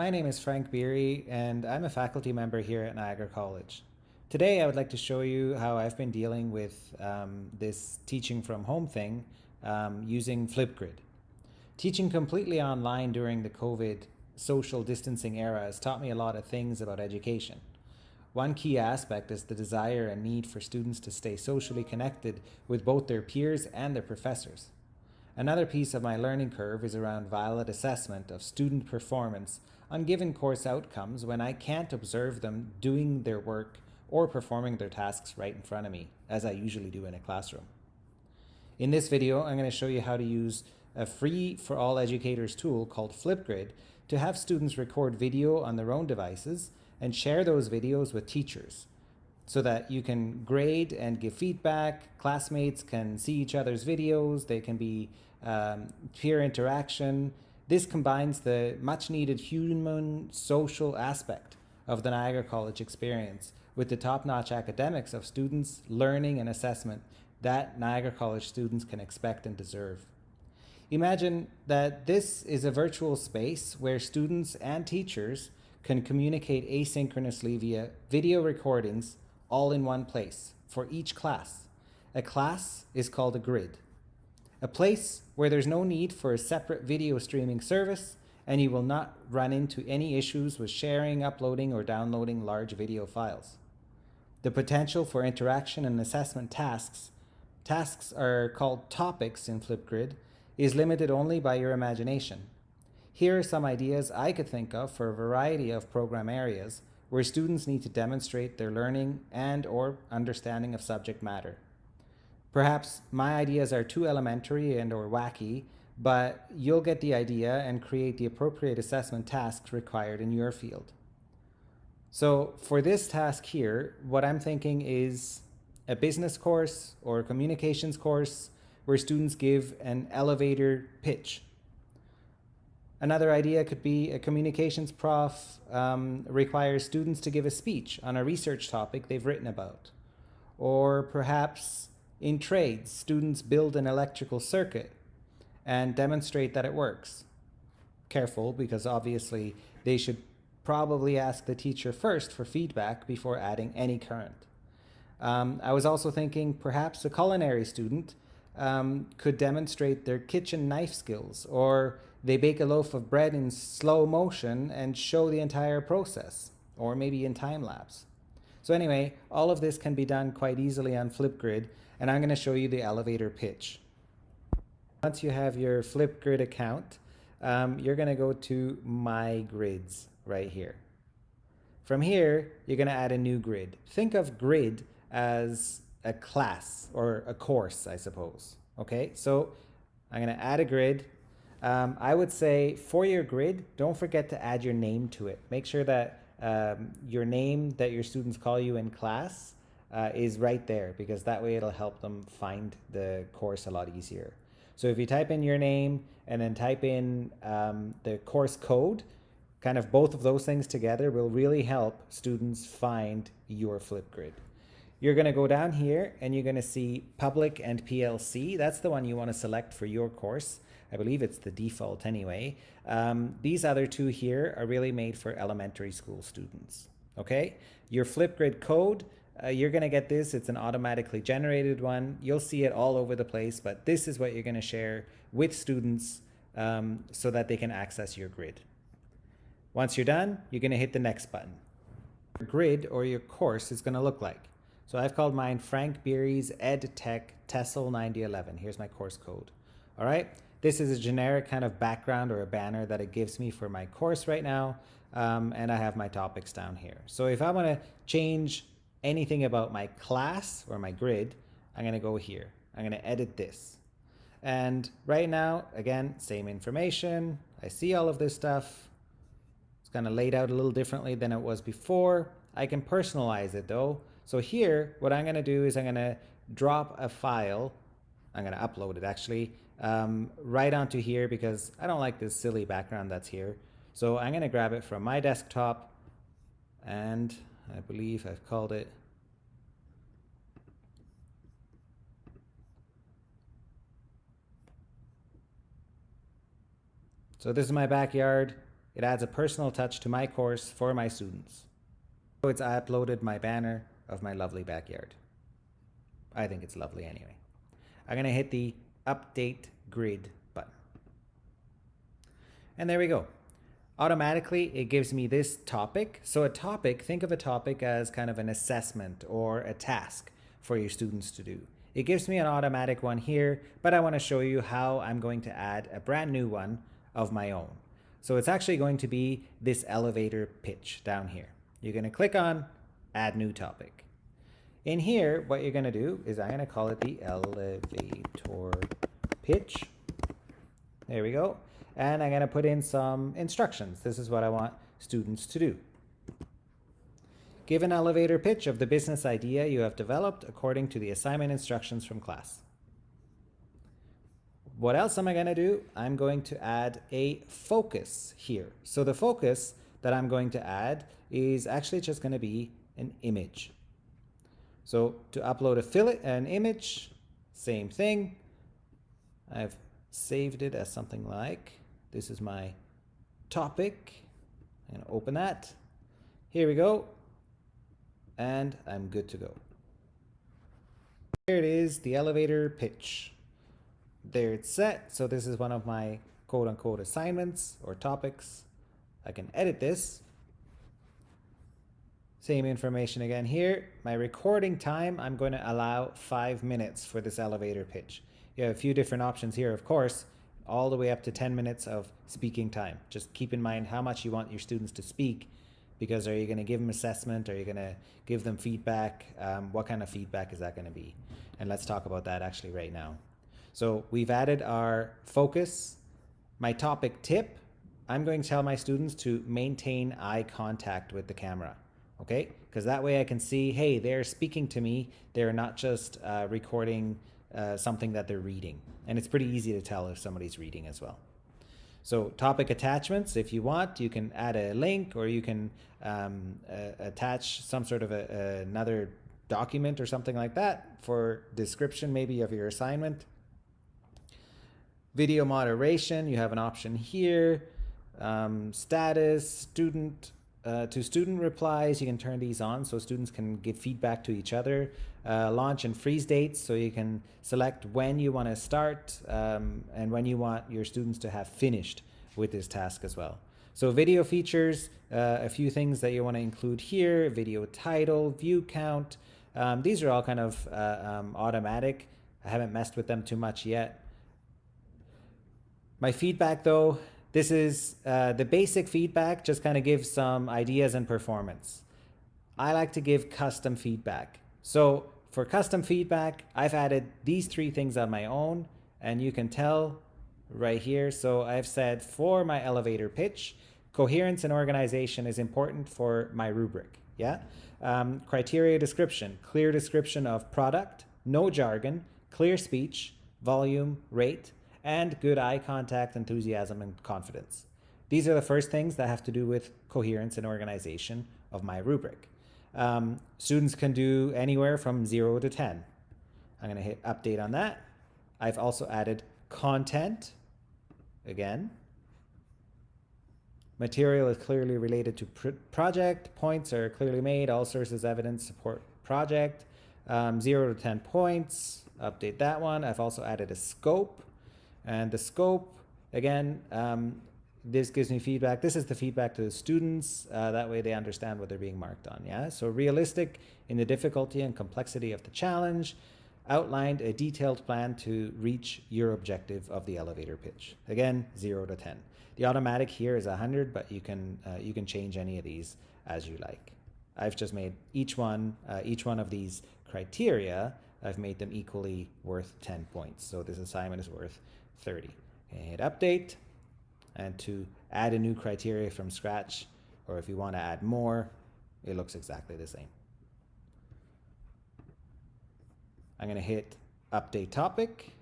My name is Frank Beery, and I'm a faculty member here at Niagara College. Today, I would like to show you how I've been dealing with this teaching from home thing using FlipGrid. Teaching completely online during the COVID social distancing era has taught me a lot of things about education. One key aspect is the desire and need for students to stay socially connected with both their peers and their professors. Another piece of my learning curve is around valid assessment of student performance on given course outcomes when I can't observe them doing their work or performing their tasks right in front of me, as I usually do in a classroom. In this video, I'm going to show you how to use a free for all educators tool called FlipGrid to have students record video on their own devices and share those videos with teachers so that you can grade and give feedback. Classmates can see each other's videos. They can be peer interaction. This combines the much needed human social aspect of the Niagara College experience with the top-notch academics of students, learning and assessment that Niagara College students can expect and deserve. Imagine that this is a virtual space where students and teachers can communicate asynchronously via video recordings all in one place for each class. A class is called a grid. A place where there's no need for a separate video streaming service, and you will not run into any issues with sharing, uploading, or downloading large video files. The potential for interaction and assessment tasks are called topics in FlipGrid, is limited only by your imagination. Here are some ideas I could think of for a variety of program areas where students need to demonstrate their learning and or understanding of subject matter. Perhaps my ideas are too elementary and or wacky, but you'll get the idea and create the appropriate assessment tasks required in your field. So for this task here, what I'm thinking is a business course or a communications course where students give an elevator pitch. Another idea could be a communications prof requires students to give a speech on a research topic they've written about. Or perhaps in trades, students build an electrical circuit and demonstrate that it works. Careful, because obviously they should probably ask the teacher first for feedback before adding any current. I was also thinking perhaps a culinary student could demonstrate their kitchen knife skills, or they bake a loaf of bread in slow motion and show the entire process, or maybe in time lapse. So anyway, all of this can be done quite easily on FlipGrid, and I'm going to show you the elevator pitch. Once you have your FlipGrid account, you're going to go to My Grids right here. From here, you're going to add a new grid. Think of grid as a class or a course, I suppose. Okay, so I'm going to add a grid. I would say for your grid, don't forget to add your name to it. Make sure that your name that your students call you in class is right there, because that way it'll help them find the course a lot easier. So if you type in your name and then type in the course code, kind of both of those things together will really help students find your FlipGrid. You're going to go down here and you're going to see public and PLC. That's the one you want to select for your course. I believe it's the default anyway. These other two here are really made for elementary school students. Okay, your FlipGrid code, you're going to get this. It's an automatically generated one. You'll see it all over the place, but this is what you're going to share with students so that they can access your grid. Once you're done, you're going to hit the next button. Your grid or your course is going to look like. So I've called mine Frank Beery's EdTech TESOL 9011. Here's my course code. All right. This is a generic kind of background or a banner that it gives me for my course right now. And I have my topics down here. So if I want to change anything about my class or my grid, I'm going to go here. I'm going to edit this. And right now, again, same information. I see all of this stuff. It's kind of laid out a little differently than it was before. I can personalize it though. So here, what I'm going to do is I'm going to drop a file. I'm going to upload it actually right onto here, because I don't like this silly background that's here. So I'm going to grab it from my desktop, and I believe I've called it So this is my backyard. It adds a personal touch to my course for my students. So it's uploaded my banner of my lovely backyard. I think it's lovely anyway. I'm going to hit the Update Grid button. And there we go. Automatically, it gives me this topic. So a topic, think of a topic as kind of an assessment or a task for your students to do. It gives me an automatic one here, but I want to show you how I'm going to add a brand new one of my own. So it's actually going to be this elevator pitch down here. You're going to click on Add New Topic. In here, what you're going to do is I'm going to call it the elevator pitch. There we go. And I'm going to put in some instructions. This is what I want students to do. Give an elevator pitch of the business idea you have developed according to the assignment instructions from class. What else am I going to do? I'm going to add a focus here. So the focus that I'm going to add is actually just going to be an image. So to upload an image, same thing. I've saved it as something like, this is my topic. I'm going to open that. Here we go. And I'm good to go. Here it is, the elevator pitch. There it's set. So this is one of my quote unquote assignments or topics. I can edit this. Same information again here. My recording time, I'm going to allow 5 minutes for this elevator pitch. You have a few different options here, of course, all the way up to 10 minutes of speaking time. Just keep in mind how much you want your students to speak, because are you going to give them assessment? Are you going to give them feedback? What kind of feedback is that going to be? And let's talk about that actually right now. So we've added our focus. My topic tip, I'm going to tell my students to maintain eye contact with the camera. Okay, because that way I can see, hey, they're speaking to me. They're not just recording something that they're reading. And it's pretty easy to tell if somebody's reading as well. So topic attachments, if you want, you can add a link, or you can attach some sort of another document or something like that for description maybe of your assignment. Video moderation, you have an option here. Status, student, to student replies, you can turn these on so students can give feedback to each other. Launch and freeze dates, so you can select when you want to start and when you want your students to have finished with this task as well. So video features, a few things that you want to include here: video title, view count. These are all kind of automatic. I haven't messed with them too much yet. My feedback though, this is the basic feedback, just kind of gives some ideas and performance. I like to give custom feedback. So for custom feedback, I've added these 3 things on my own, and you can tell right here. So I've said for my elevator pitch, coherence and organization is important for my rubric. Yeah. Criteria description, clear description of product, no jargon, clear speech, volume, rate, and good eye contact, enthusiasm, and confidence. These are the first things that have to do with coherence and organization of my rubric. Students can do anywhere from 0 to 10. I'm going to hit update on that. I've also added content. Again, material is clearly related to project. Points are clearly made. All sources, evidence support project. 0 to 10 points. Update that one. I've also added a scope. And the scope, again, this gives me feedback. This is the feedback to the students. That way they understand what they're being marked on. Yeah. So realistic in the difficulty and complexity of the challenge. Outlined a detailed plan to reach your objective of the elevator pitch. Again, 0 to 10. The automatic here is 100, but you can change any of these as you like. I've just made each one of these criteria, I've made them equally worth 10 points. So this assignment is worth 30. And hit update. And to add a new criteria from scratch, or if you want to add more, it looks exactly the same. I'm going to hit update topic.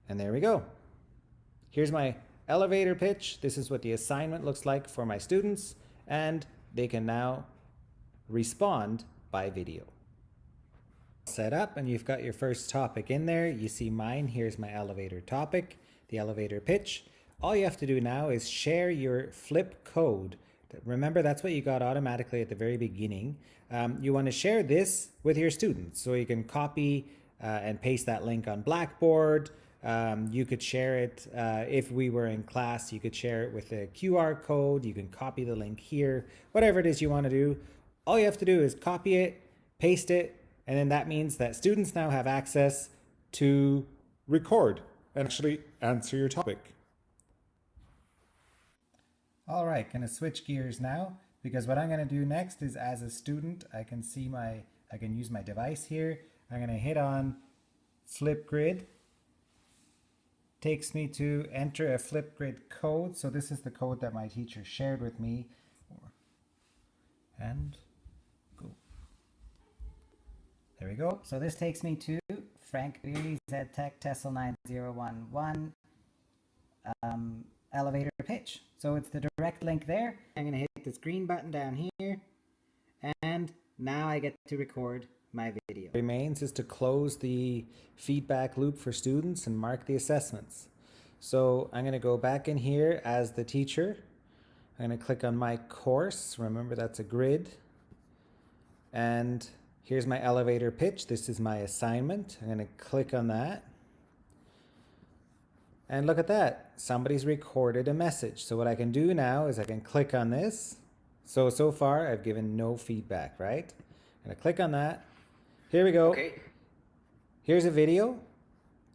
And there we go. Here's my elevator pitch. This is what the assignment looks like for my students, and they can now respond by video. Set up, and you've got your first topic in there. You see mine. Here's my elevator topic, the elevator pitch. All you have to do now is share your flip code. Remember, that's what you got automatically at the very beginning. You want to share this with your students, so you can copy and paste that link on Blackboard. You could share it if we were in class. You could share it with a QR code. You can copy the link here, whatever it is you want to do. All you have to do is copy it, paste it, and then that means that students now have access to record and actually answer your topic. All right, gonna switch gears now, because what I'm gonna do next is, as a student, I can use my device here. I'm gonna hit on FlipGrid. Takes me to enter a FlipGrid code. So this is the code that my teacher shared with me. And go. There we go. So this takes me to Frank Beery's EdTech TESOL 9011 elevator pitch. So it's the direct link there. I'm going to hit this green button down here, and now I get to record my video. What remains is to close the feedback loop for students and mark the assessments. So I'm going to go back in here as the teacher. I'm going to click on my course. Remember, that's a grid. And here's my elevator pitch. This is my assignment. I'm going to click on that. And look at that. Somebody's recorded a message. So what I can do now is I can click on this. So far I've given no feedback, right? I'm going to click on that. Here we go. Okay. Here's a video.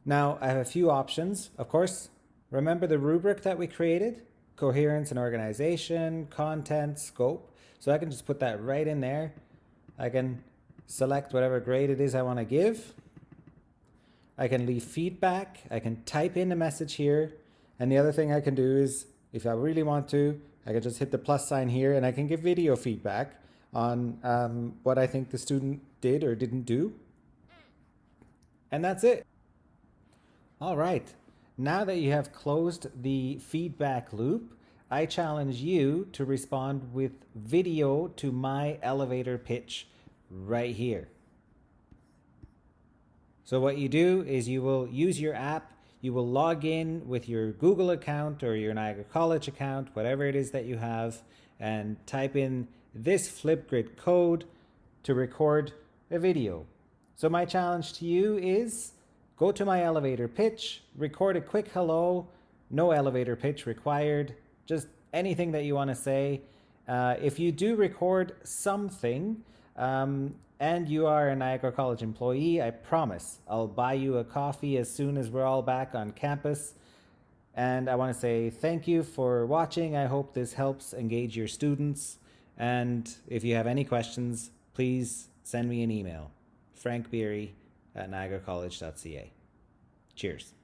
Now I have a few options. Of course, remember the rubric that we created? Coherence and organization, content, scope. So I can just put that right in there. I can select whatever grade it is I want to give. I can leave feedback. I can type in a message here. And the other thing I can do is, if I really want to, I can just hit the plus sign here and I can give video feedback on what I think the student did or didn't do. And that's it. All right. Now that you have closed the feedback loop, I challenge you to respond with video to my elevator pitch right here. So what you do is you will use your app, you will log in with your Google account or your Niagara College account, whatever it is that you have, and type in this FlipGrid code to record a video. So my challenge to you is go to my elevator pitch, record a quick hello, no elevator pitch required, just anything that you want to say. If you do record something, and you are a Niagara College employee, I promise I'll buy you a coffee as soon as we're all back on campus. And I want to say thank you for watching. I hope this helps engage your students. And if you have any questions, please send me an email. frankbeery@niagaracollege.ca. Cheers.